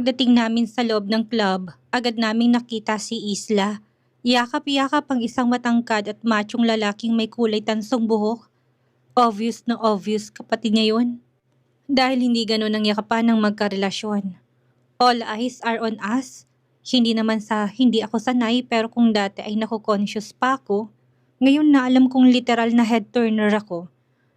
Pagdating namin sa loob ng club, agad naming nakita si Isla. Yakap-yakap ang isang matangkad at machong lalaking may kulay tansong buhok. Obvious na obvious kapatid niya yun. Dahil hindi ganun ang yakapan ng magkarelasyon. All eyes are on us. Hindi naman sa hindi ako sanay pero kung dati ay naku-conscious pa ako, ngayon na alam kong literal na head turner ako.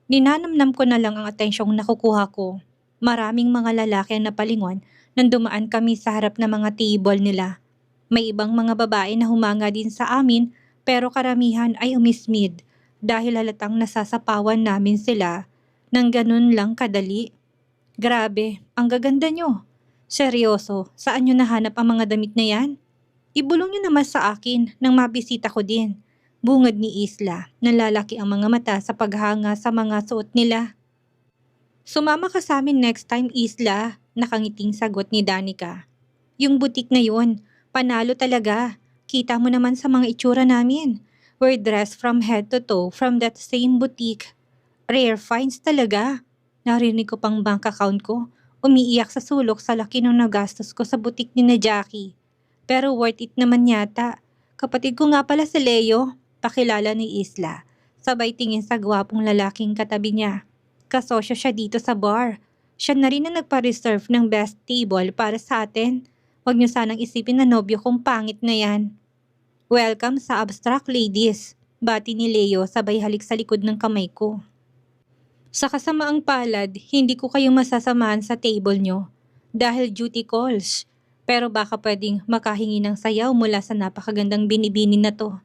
Ninanamnam ko na lang ang atensyong nakukuha ko. Maraming mga lalaki ang napalingon nang dumaan kami sa harap ng mga table nila. May ibang mga babae na humanga din sa amin pero karamihan ay umismid dahil halatang nasasapawan namin sila nang ganun lang kadali. Grabe, ang gaganda nyo. Seryoso, saan nyo nahanap ang mga damit na yan? Ibulong nyo naman sa akin nang mabisita ko din. Bungad ni Isla, nalalaki ang mga mata sa paghanga sa mga suot nila. Sumama ka sa amin next time, Isla, nakangiting sagot ni Danica. Yung butik na yun, panalo talaga. Kita mo naman sa mga itsura namin. We're dressed from head to toe from that same boutique. Rare finds talaga. Narinig ko pang bank account ko. Umiiyak sa sulok sa laki ng nagastos ko sa butik ni na Jackie. Pero worth it naman yata. Kapatid ko nga pala si Leo, pakilala ni Isla. Sabay tingin sa gwapong lalaking katabi niya. Kasosyo siya dito sa bar. Siya na rin ang nagpa-reserve ng best table para sa atin. Huwag niyo sanang isipin na nobyo kong pangit na yan. Welcome sa Abstract Ladies, bati ni Leo sabay halik sa likod ng kamay ko. Sa kasamaang palad, hindi ko kayo masasamahan sa table nyo dahil duty calls. Pero baka pwedeng makahingi ng sayaw mula sa napakagandang binibini na to.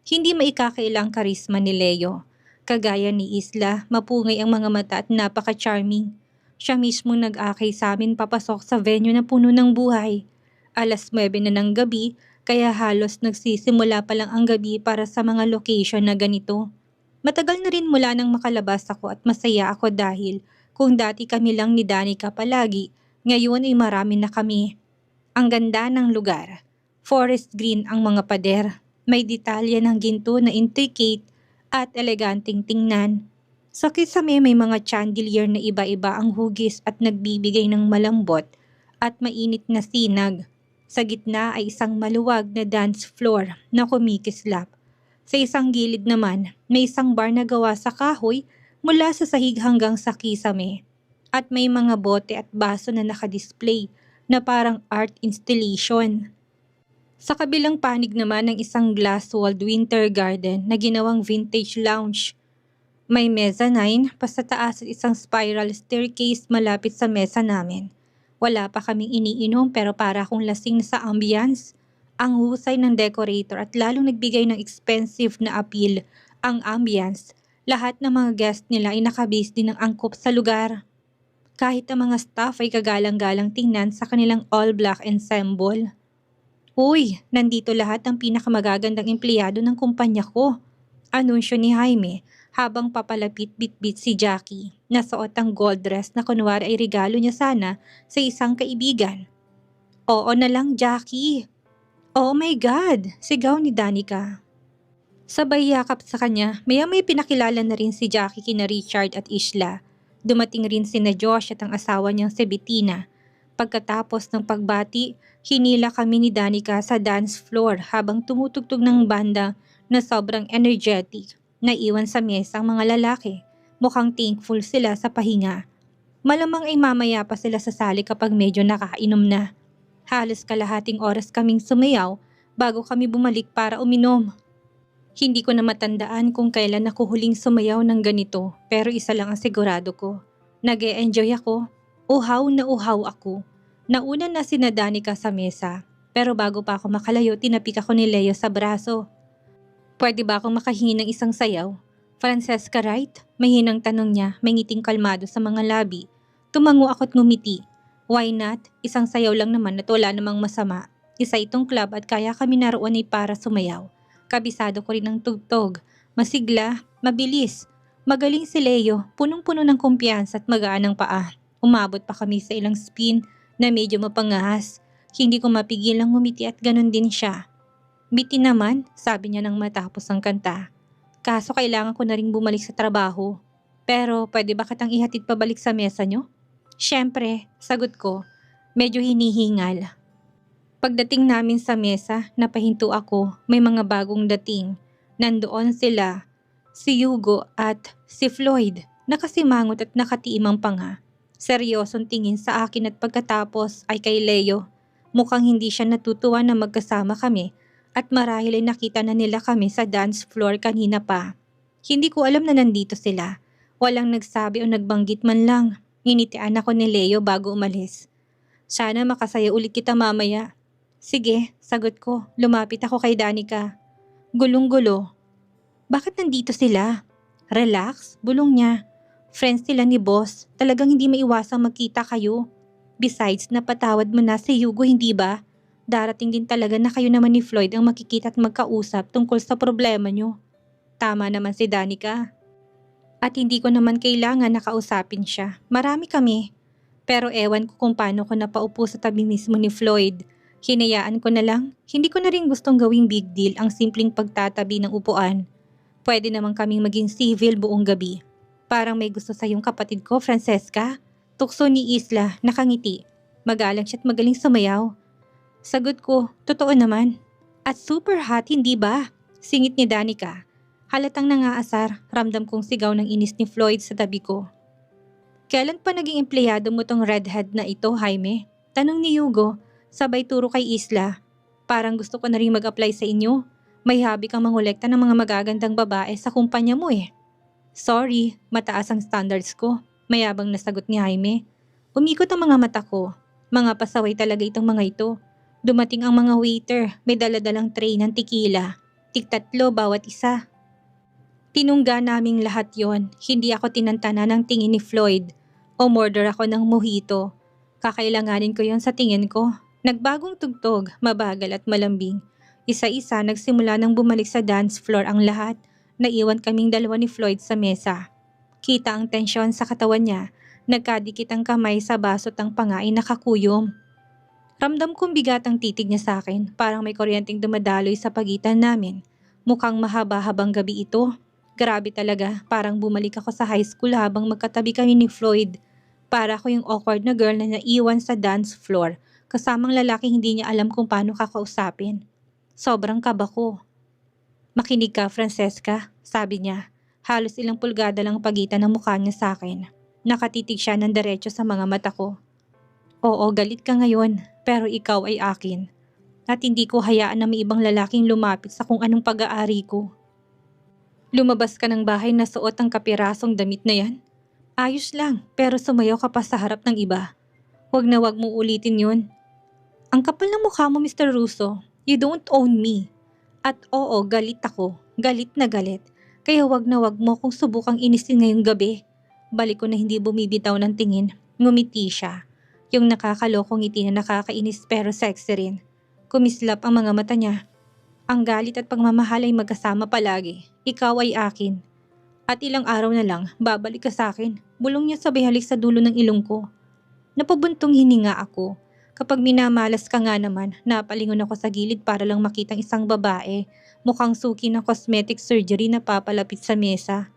Hindi maikakailang karisma ni Leo. Kagaya ni Isla, mapungay ang mga mata at napaka-charming. Siya mismo nag-akay sa amin papasok sa venue na puno ng buhay. 9:00 na ng gabi, kaya halos nagsisimula pa lang ang gabi para sa mga location na ganito. Matagal na rin mula nang makalabas ako at masaya ako dahil kung dati kami lang ni Danica palagi, ngayon ay marami na kami. Ang ganda ng lugar. Forest green ang mga pader. May detalye ng ginto na intricate at eleganteng tingnan. Sa kisame may mga chandelier na iba-iba ang hugis at nagbibigay ng malambot at mainit na sinag. Sa gitna ay isang maluwag na dance floor na kumikislap. Sa isang gilid naman, may isang bar na gawa sa kahoy mula sa sahig hanggang sa kisame. At may mga bote at baso na nakadisplay na parang art installation. Sa kabilang panig naman ng isang glass-walled winter garden na ginawang vintage lounge. May mezzanine pa sa taas at isang spiral staircase malapit sa mesa namin. Wala pa kaming iniinom pero para akong lasing sa ambience. Ang husay ng decorator at lalong nagbigay ng expensive na appeal ang ambience. Lahat ng mga guest nila ay nakabase din ng angkop sa lugar. Kahit ang mga staff ay kagalang-galang tingnan sa kanilang all-black ensemble. Uy, nandito lahat ng pinakamagagandang empleyado ng kumpanya ko. Anunsyo ni Jaime habang papalapit bitbit si Jackie. Nasuot ang gold dress na kunwari ay regalo niya sana sa isang kaibigan. Oo na lang, Jackie. Oh my God! Sigaw ni Danica. Sabay yakap sa kanya, maya-may pinakilala na rin si Jackie kina Richard at Isla. Dumating rin sina Josh at ang asawa niyang si Bettina. Pagkatapos ng pagbati, hinila kami ni Danica sa dance floor habang tumutugtog ng banda na sobrang energetic. Naiwan sa mesa ang mga lalaki. Mukhang thankful sila sa pahinga. Malamang ay mamaya pa sila sasali kapag medyo nakainom na. Halos kalahating oras kaming sumayaw bago kami bumalik para uminom. Hindi ko na matandaan kung kailan ako huling sumayaw ng ganito pero isa lang ang sigurado ko. Nag-e-enjoy ako. Uhaw na uhaw ako. Nauna na sina Danica sa mesa pero bago pa ako makalayo tinapik ako ni Leo sa braso. Pwede ba akong makahingi ng isang sayaw? Francesca, right? Mahinang tanong niya, may ngiting kalmado sa mga labi. Tumango ako't ngumiti. Why not? Isang sayaw lang naman at wala namang masama. Isa itong club at kaya kami naroon ay para sumayaw. Kabisado ko rin ang tugtog. Masigla, mabilis. Magaling si Leo, punong-puno ng kumpiyansa at magaan ang paa. Umabot pa kami sa ilang spin na medyo mapangahas. Hindi ko mapigilang ngumiti at ganun din siya. Biti naman, sabi niya nang matapos ang kanta. Kaso kailangan ko na ring bumalik sa trabaho. Pero pwede ba kitang ihatid pabalik sa mesa nyo? Siyempre, sagot ko. Medyo hinihingal. Pagdating namin sa mesa, napahinto ako. May mga bagong dating. Nandoon sila, si Hugo at si Floyd. Nakasimangot at nakatiimang panga. Seryosong tingin sa akin at pagkatapos ay kay Leo. Mukhang hindi siya natutuwa na magkasama kami at marahil ay nakita na nila kami sa dance floor kanina pa. Hindi ko alam na nandito sila. Walang nagsabi o nagbanggit man lang. Nginitian ako ni Leo bago umalis. Sana makasaya ulit kita mamaya. Sige, sagot ko. Lumapit ako kay Danica. Gulong-gulo. Bakit nandito sila? Relax, bulong niya. Friends sila ni boss. Talagang hindi maiwasang magkita kayo. Besides, napatawad mo na si Hugo, hindi ba? Darating din talaga na kayo naman ni Floyd ang makikita at magkausap tungkol sa problema nyo. Tama naman si Danica. At hindi ko naman kailangan nakausapin siya. Marami kami. Pero ewan ko kung paano ko napaupo sa tabi mismo ni Floyd. Hinayaan ko na lang. Hindi ko na rin gustong gawing big deal ang simpleng pagtatabi ng upuan. Pwede naman kaming maging civil buong gabi. Parang may gusto sa yung kapatid ko, Francesca. Tukso ni Isla, nakangiti. Magalang siya at magaling sumayaw. Sagot ko, totoo naman. At super hot, hindi ba? Singit ni Danica. Halatang nangaasar, ramdam kong sigaw ng inis ni Floyd sa tabi ko. Kailan pa naging empleyado mo tong redhead na ito, Jaime? Tanong ni Hugo, sabay turo kay Isla. Parang gusto ko na rin mag-apply sa inyo. May hobby kang mangolekta ng mga magagandang babae sa kumpanya mo eh. Sorry, mataas ang standards ko. Mayabang na sagot ni Jaime. Umikot ang mga mata ko. Mga pasaway talaga itong mga ito. Dumating ang mga waiter, may daladalang tray ng tequila. Tig-3 bawat isa. Tinungga naming lahat yon. Hindi ako tinantana ng tingin ni Floyd. Umorder ako ng mojito. Kakailanganin ko yon sa tingin ko. Nagbagong tugtog, mabagal at malambing. Isa-isa nagsimula nang bumalik sa dance floor ang lahat. Naiwan kaming dalawa ni Floyd sa mesa. Kita ang tensyon sa katawan niya. Nagkadikit ang kamay sa baso at ang panga ay nakakuyom. Ramdam kong bigat ang titig niya sa akin. Parang may kuryenteng dumadaloy sa pagitan namin. Mukhang mahaba-habang gabi ito. Grabe talaga, parang bumalik ako sa high school habang magkatabi kami ni Floyd. Para ako yung awkward na girl na naiwan sa dance floor. Kasamang lalaking hindi niya alam kung paano kakausapin. Sobrang kaba ko. Makinig ka, Francesca, sabi niya. Halos ilang pulgada lang pagitan ng mukha niya sa akin. Nakatitig siya ng diretso sa mga mata ko. Oo, galit ka ngayon, pero ikaw ay akin. At hindi ko hayaan na may ibang lalaking lumapit sa kung anong pag-aari ko. Lumabas ka ng bahay na suot ang kapirasong damit na yan? Ayos lang, pero sumayaw ka pa sa harap ng iba. Huwag na huwag mo ulitin yun. Ang kapal ng mukha mo, Mr. Russo. You don't own me. At oo, galit ako. Galit na galit. Kaya huwag na huwag mo kung subukang inisin ngayong gabi. Balik ko na hindi bumibitaw ng tingin. Ngumiti siya. Yung nakakalokong ngiti na nakakainis pero sexy rin. Kumislap ang mga mata niya. Ang galit at pagmamahal ay magkasama palagi. Ikaw ay akin. At ilang araw na lang, babalik ka sa akin. Bulong niya sabay halik sa dulo ng ilong ko. Napabuntong hininga ako. Kapag minamalas ka nga naman, napalingon ako sa gilid para lang makitang isang babae. Mukhang suki ng cosmetic surgery na papalapit sa mesa.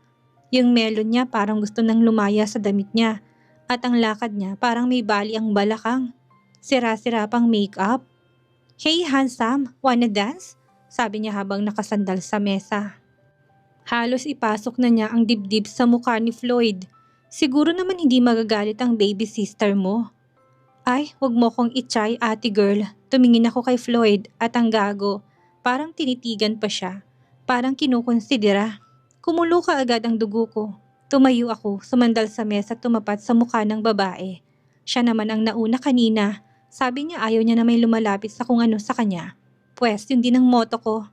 Yung melon niya parang gusto nang lumaya sa damit niya. At ang lakad niya parang may bali ang balakang. Sira-sira pang makeup. Hey handsome, wanna dance? Sabi niya habang nakasandal sa mesa. Halos ipasok na niya ang dibdib sa mukha ni Floyd. Siguro naman hindi magagalit ang baby sister mo. Ay, wag mo kong itchay, ate girl. Tumingin ako kay Floyd at ang gago. Parang tinitigan pa siya. Parang kinukonsidera. Kumulo ka agad ang dugo ko. Tumayo ako, sumandal sa mesa at tumapat sa mukha ng babae. Siya naman ang nauna kanina. Sabi niya ayaw niya na may lumalapit sa kung ano sa kanya. Pwes, yun din ang moto ko.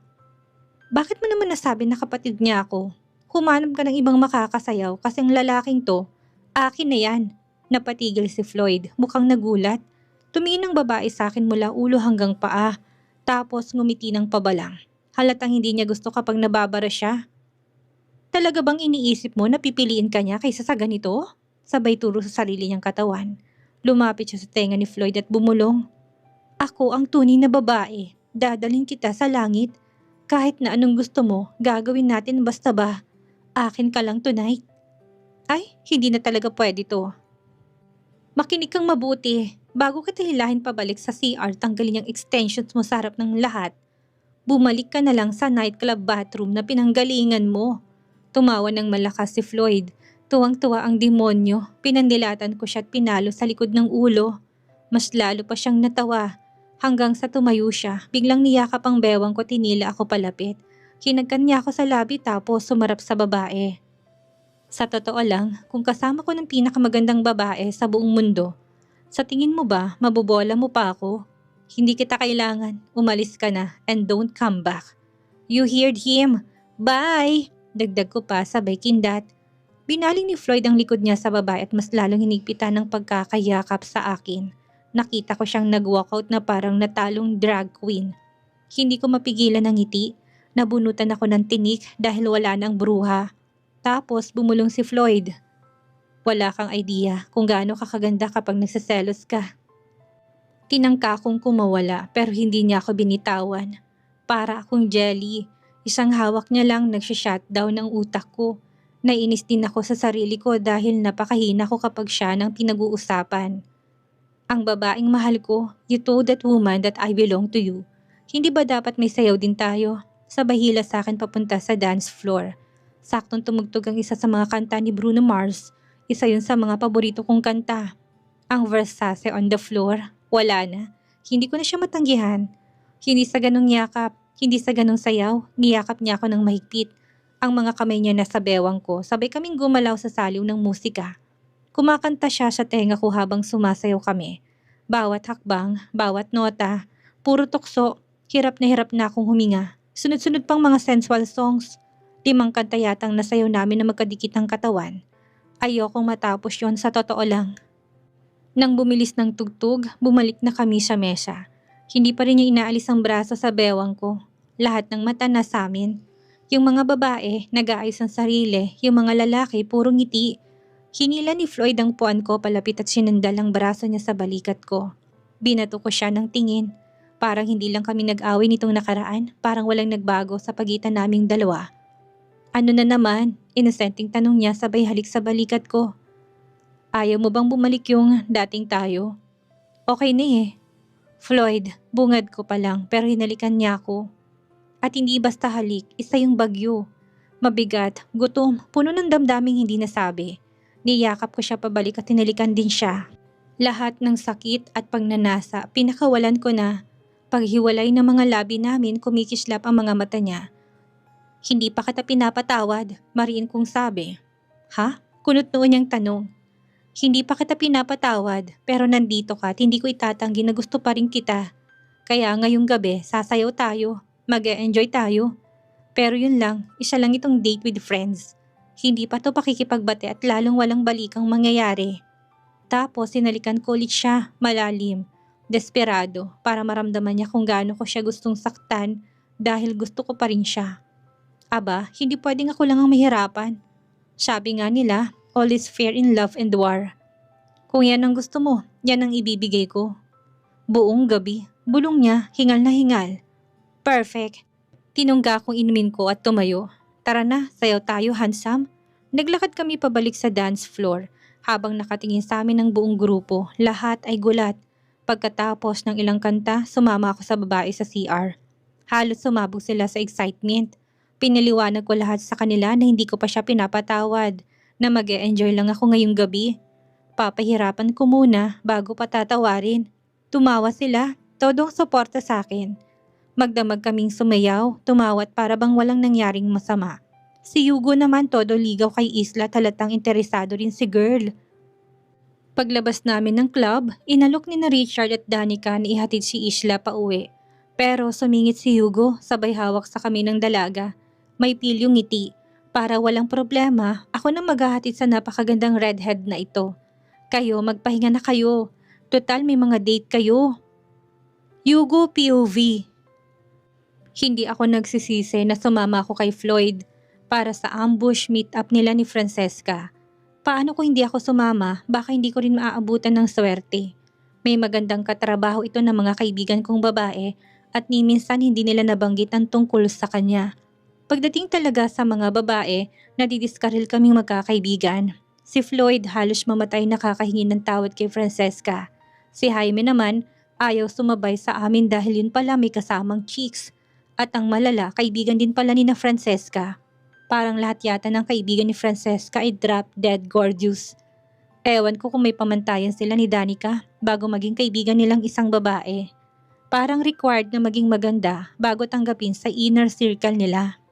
Bakit mo naman nasabi na kapatid niya ako? Humanap ka ng ibang makakasayaw kasi ang lalaking to, akin na yan. Napatigil si Floyd, mukhang nagulat. Tumingin ang babae sa akin mula ulo hanggang paa, tapos ngumiti ng pabalang. Halatang hindi niya gusto kapag nababara siya. Talaga bang iniisip mo na pipiliin ka niya kaysa sa ganito? Sabay turo sa sarili niyang katawan. Lumapit siya sa tenga ni Floyd at bumulong. Ako ang tunay na babae. Dadaling kita sa langit. Kahit na anong gusto mo, gagawin natin basta ba. Akin ka lang tonight. Ay, hindi na talaga pwede to. Makinig kang mabuti. Bago kita hilahin pabalik sa CR, tanggalin yung extensions mo sa harap ng lahat. Bumalik ka na lang sa nightclub bathroom na pinanggalingan mo. Tumawa ng malakas si Floyd. Tuwang-tuwa ang demonyo. Pinandilatan ko siya at pinalo sa likod ng ulo. Mas lalo pa siyang natawa. Hanggang sa tumayo siya, biglang niyakap ang bewang ko, tinila ako palapit. Kinagkan niya ako sa labi tapos sumarap sa babae. Sa totoo lang, kung kasama ko ng pinakamagandang babae sa buong mundo, sa tingin mo ba mabobola mo pa ako? Hindi kita kailangan. Umalis ka na and don't come back. You heard him. Bye! Dagdag ko pa sabay kindat. Binaling ni Floyd ang likod niya sa babae at mas lalong hinigpitan ng pagkakayakap sa akin. Nakita ko siyang nag-walkout na parang natalong drag queen. Hindi ko mapigilan ang ngiti. Nabunutan ako ng tinik dahil wala nang bruha. Tapos bumulong si Floyd. Wala kang idea kung gaano kakaganda kapag nagseselos ka. Tinangka kong kumawala pero hindi niya ako binitawan. Para akong jelly. Isang hawak niya lang nagsha-shutdown ang utak ko. Nainis din ako sa sarili ko dahil napakahina ko kapag siya nang pinag-uusapan. Ang babaeng mahal ko, you told that woman that I belong to you. Hindi ba dapat may sayaw din tayo? Sabay hila sa akin papunta sa dance floor. Saktong tumugtog ang isa sa mga kanta ni Bruno Mars. Isa yun sa mga paborito kong kanta. Ang Versace on the floor, wala na. Hindi ko na siya matanggihan. Hindi sa ganong yakap, hindi sa ganong sayaw, niyakap niya ako ng mahigpit. Ang mga kamay niya nasa bewang ko, sabay kaming gumalaw sa saliw ng musika. Kumakanta siya sa tenga ko habang sumasayaw kami. Bawat hakbang, bawat nota, puro tukso, hirap na akong huminga. Sunod-sunod pang mga sensual songs. 5 kanta yatang nasayaw namin na magkadikit ng katawan. Ayokong matapos yon, sa totoo lang. Nang bumilis ng tugtog, bumalik na kami sa mesa. Hindi pa rin niya inaalis ang braso sa bewang ko. Lahat ng mata na sa amin. Yung mga babae, nag-aayos ang sarili. Yung mga lalaki, puro ngiti. Hinila ni Floyd ang puwan ko palapit at sinandal ang braso niya sa balikat ko. Binato ko siya ng tingin. Parang hindi lang kami nag-away nitong nakaraan. Parang walang nagbago sa pagitan naming dalawa. Ano na naman? Inosenteng tanong niya sabay halik sa balikat ko. Ayaw mo bang bumalik yung dating tayo? Okay na eh. Floyd, bungad ko pa lang pero hinalikan niya ako. At hindi basta halik, isa yung bagyo. Mabigat, gutom, puno ng damdaming hindi nasabi. Niyakap ko siya pabalik at hinalikan din siya. Lahat ng sakit at pagnanasa, pinakawalan ko na. Paghiwalay ng mga labi namin, kumikislap ang mga mata niya. Hindi pa kita pinapatawad, mariin kong sabi. Ha? Kunot noon niyang tanong. Hindi pa kita pinapatawad, pero nandito ka at hindi ko itatanggi na gusto pa rin kita. Kaya ngayong gabi, sasayaw tayo, mag-e-enjoy tayo. Pero yun lang, isa lang itong date with friends. Hindi pa to pakikipagbate at lalong walang balikang mangyayari. Tapos sinalikan ko ulit siya, malalim, desperado, para maramdaman niya kung gaano ko siya gustong saktan dahil gusto ko pa rin siya. Aba, hindi pwedeng ako lang ang mahirapan. Sabi nga nila, all is fair in love and war. Kung yan ang gusto mo, yan ang ibibigay ko. Buong gabi, bulong niya, hingal na hingal. Perfect. Tinungga kong inumin ko at tumayo. Tara na, sayaw tayo, handsome. Naglakad kami pabalik sa dance floor. Habang nakatingin sa amin ng buong grupo, lahat ay gulat. Pagkatapos ng ilang kanta, sumama ako sa babae sa CR. Halos sumabog sila sa excitement. Pinaliwanag ko lahat sa kanila na hindi ko pa siya pinapatawad, na mag-e-enjoy lang ako ngayong gabi. Papahirapan ko muna bago patatawarin. Tumawa sila, todong suporta sa akin. Magdamag kaming sumayaw, tumawat para bang walang nangyaring masama. Si Hugo naman todo ligaw kay Isla, talatang interesado rin si girl. Paglabas namin ng club, inalok ni na Richard at Danica na ihatid si Isla pa uwi. Pero sumingit si Hugo, sabay hawak sa kami ng dalaga. May pilyong ngiti. Para walang problema, ako nang maghahatid sa napakagandang redhead na ito. Kayo, magpahinga na kayo. Total may mga date kayo. Hugo POV. Hindi ako nagsisisi na sumama ako kay Floyd para sa ambush meet-up nila ni Francesca. Paano kung hindi ako sumama, baka hindi ko rin maaabutan ng swerte. May magandang katrabaho ito ng mga kaibigan kong babae at ni minsan hindi nila nabanggit ang tungkol sa kanya. Pagdating talaga sa mga babae, nadidiskaril kaming magkakaibigan. Si Floyd halos mamatay nakakahingi ng tawad kay Francesca. Si Jaime naman, ayaw sumabay sa amin dahil yun pala may kasamang chicks. At ang malala, kaibigan din pala ni na Francesca. Parang lahat yata ng kaibigan ni Francesca ay drop dead gorgeous. Ewan ko kung may pamantayan sila ni Danica bago maging kaibigan nilang isang babae. Parang required na maging maganda bago tanggapin sa inner circle nila.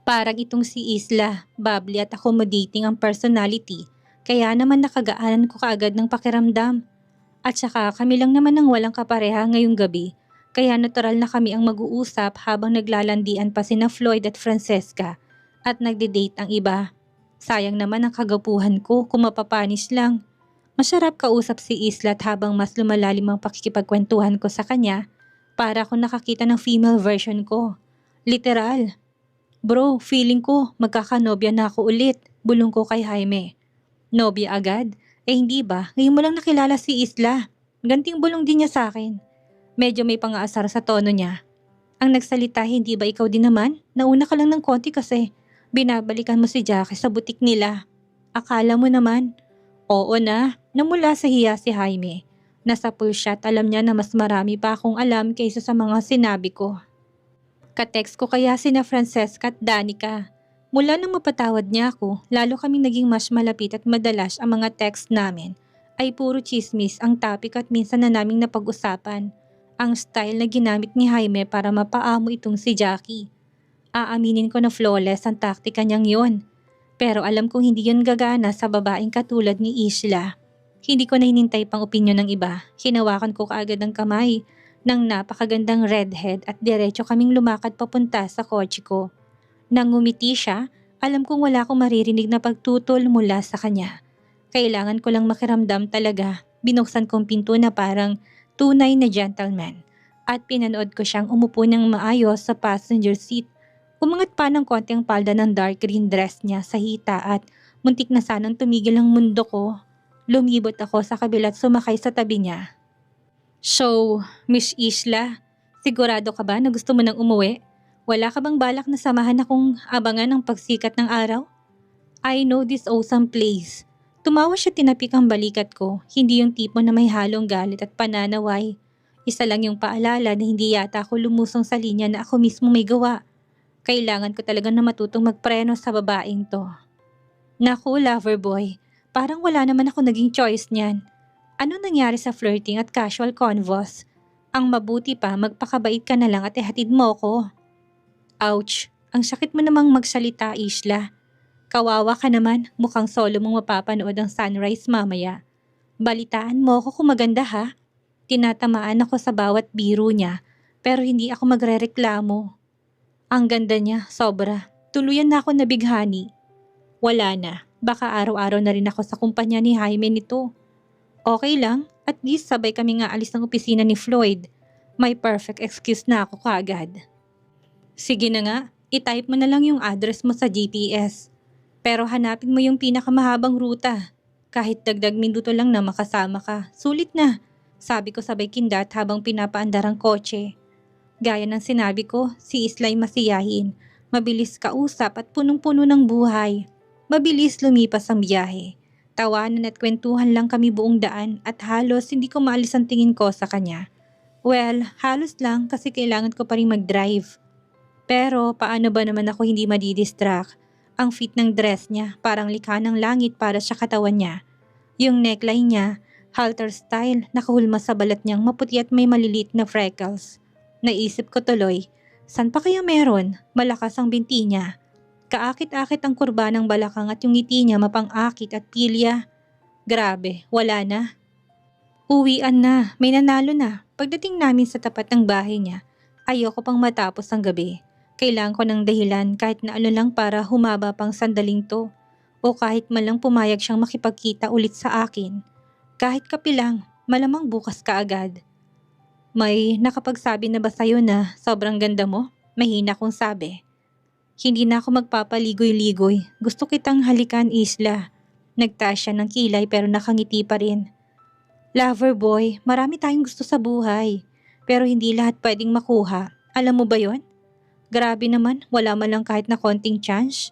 Parang itong si Isla, bubbly at accommodating ang personality, kaya naman nakagaanan ko kaagad ng pakiramdam. At saka kami lang naman ang walang kapareha ngayong gabi, kaya natural na kami ang mag-uusap habang naglalandian pa sina Floyd at Francesca at nagde-date ang iba. Sayang naman ang kagapuhan ko kung mapapanis lang. Masarap kausap si Isla at habang mas lumalalim ang pakikipagkwentuhan ko sa kanya, para akong nakakita ng female version ko. Literal. Bro, feeling ko magkakanobya na ako ulit, bulong ko kay Jaime. Nobya agad? Hindi ba? Ngayon mo lang nakilala si Isla. Ganting bulong din niya sa akin. Medyo may pang-aasar sa tono niya. Ang nagsalita, hindi ba ikaw din naman? Nauna ka lang ng konti kasi binabalikan mo si Jackie sa butik nila. Akala mo naman? Oo na, namula sa hiya si Jaime. Nasa pool siya at alam niya na mas marami pa akong alam kaysa sa mga sinabi ko. Ka-text ko kaya sina Francesca at Danica. Mula nang mapatawad niya ako, lalo kaming naging mas malapit at madalas ang mga text namin ay puro chismis ang topic at minsan na naming napag-usapan. Ang style na ginamit ni Jaime para mapaamo itong si Jackie. Aaminin ko na flawless ang taktika niyang yon. Pero alam kong hindi yon gagana sa babaeng katulad ni Isla. Hindi ko na hinintay pang opinyon ng iba. Hinawakan ko kaagad ang kamay ng napakagandang redhead at diretso kaming lumakad papunta sa kotse ko. Nang ngumiti siya, alam kong wala akong maririnig na pagtutol mula sa kanya. Kailangan ko lang makiramdam talaga. Binuksan kong pinto na parang tunay na gentleman at pinanood ko siyang umupo ng maayos sa passenger seat. Umangat pa ng konti ang palda ng dark green dress niya sa hita at muntik na sanang tumigil ang mundo ko. Lumibot ako sa kabila at sumakay sa tabi niya. So, Miss Isla, sigurado ka ba na gusto mo nang umuwi? Wala ka bang balak na samahan akong abangan ng pagsikat ng araw? I know this awesome place. Tumawa siya, tinapik ang balikat ko, hindi yung tipo na may halong galit at pananaway. Isa lang yung paalala na hindi yata ako lumusong sa linya na ako mismo may gawa. Kailangan ko talaga na matutong magpreno sa babaeng to. Naku, lover boy, parang wala naman ako naging choice niyan. Ano nangyari sa flirting at casual convos? Ang mabuti pa, magpakabait ka na lang at ihatid mo ko. Ouch, ang sakit mo namang magsalita, Isla. Kawawa ka naman, mukhang solo mong mapapanood ang sunrise mamaya. Balitaan mo ako kung maganda ha. Tinatamaan ako sa bawat biro niya, pero hindi ako magrereklamo. Ang ganda niya, sobra. Tuluyan na ako nabighani. Wala na, baka araw-araw na rin ako sa kumpanya ni Jaime nito. Okay lang, at least sabay kami nga alis ng opisina ni Floyd. May perfect excuse na ako kaagad. Sige na nga, itype mo na lang yung address mo sa GPS. Pero hanapin mo yung pinakamahabang ruta. Kahit dagdag minuto lang na makasama ka, sulit na. Sabi ko sabay kindat habang pinapaandar ang kotse. Gaya ng sinabi ko, si Islay masiyahin. Mabilis kausap at punong-puno ng buhay. Mabilis lumipas ang biyahe. Tawanan at kwentuhan lang kami buong daan at halos hindi ko maalis ang tingin ko sa kanya. Well, halos lang kasi kailangan ko pa rin mag-drive. Pero paano ba naman ako hindi madidistract? Ang fit ng dress niya, parang likha ng langit para sa katawan niya. Yung neckline niya, halter style, nakahulma sa balat niyang maputi at may maliliit na freckles. Naisip ko tuloy, saan pa kaya meron? Malakas ang binti niya. Kaakit-akit ang kurba ng balakang at yung ngiti niya mapang-akit at pilya. Grabe, wala na. Uwian na, may nanalo na. Pagdating namin sa tapat ng bahay niya, ayoko pang matapos ang gabi. Kailangan ko ng dahilan kahit na ano lang para humaba pang sandaling to. O kahit malang pumayag siyang makipagkita ulit sa akin. Kahit kape lang, malamang bukas ka agad. May nakapagsabi na ba sa'yo na sobrang ganda mo? Mahina kong sabi. Hindi na ako magpapaligoy-ligoy. Gusto kitang halikan, Isla. Nagtaas siya ng kilay pero nakangiti pa rin. Lover boy, marami tayong gusto sa buhay. Pero hindi lahat pwedeng makuha. Alam mo ba yon? Grabe naman, wala man lang kahit na konting chance.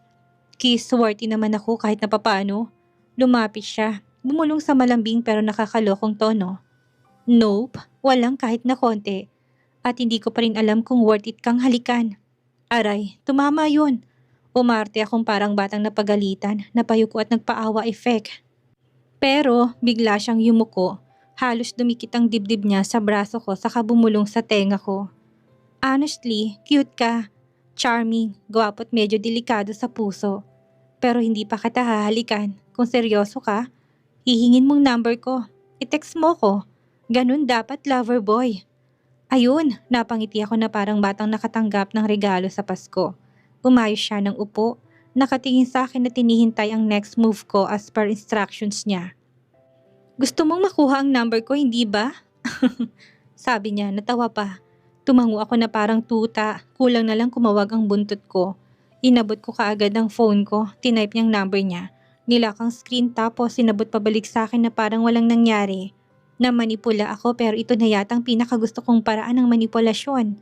Kiss-worthy naman ako kahit na papaano. Lumapit siya. Bumulong sa malambing pero nakakalokong tono. Nope, walang kahit na konti. At hindi ko pa rin alam kung worth it kang halikan. Aray, tumama yun. Umarte akong parang batang napagalitan, napayuko at nagpaawa effect. Pero bigla siyang yumuko. Halos dumikit ang dibdib niya sa braso ko saka bumulong sa tenga ko. Honestly, cute ka. Charming, gwapo at medyo delikado sa puso. Pero hindi pa kita hahalikan. Kung seryoso ka, hihingin mong number ko. I-text mo ko. Ganun dapat, lover boy. Ayun, napangiti ako na parang batang nakatanggap ng regalo sa Pasko. Umayos siya ng upo, nakatingin sa akin na tinihintay ang next move ko as per instructions niya. Gusto mong makuha ang number ko, hindi ba? Sabi niya, natawa pa. Tumango ako na parang tuta, kulang na lang kumawag ang buntot ko. Inabot ko kaagad ang phone ko, tinype niyang number niya. Nilak ang screen tapos sinabot pabalik sa akin na parang walang nangyari. Namanipula ako pero ito na yatang pinakagusto kong paraan ng manipulasyon.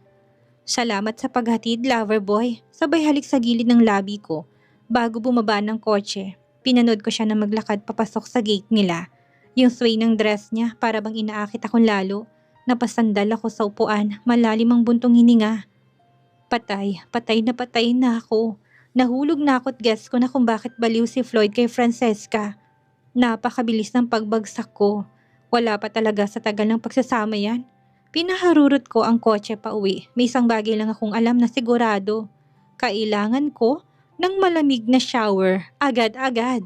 Salamat sa paghatid, lover boy. Sabay halik sa gilid ng labi ko. Bago bumaba ng kotse, pinanood ko siya na maglakad papasok sa gate nila. Yung sway ng dress niya para bang inaakit akong lalo. Napasandal ako sa upuan, malalim ang buntong hininga. Patay na ako. Nahulog na ako at guess ko na kung bakit baliw si Floyd kay Francesca. Napakabilis ng pagbagsak ko. Wala pa talaga sa tagal ng pagsasama yan. Pinaharurot ko ang kotse pa uwi. May isang bagay lang akong alam na sigurado. Kailangan ko ng malamig na shower agad-agad.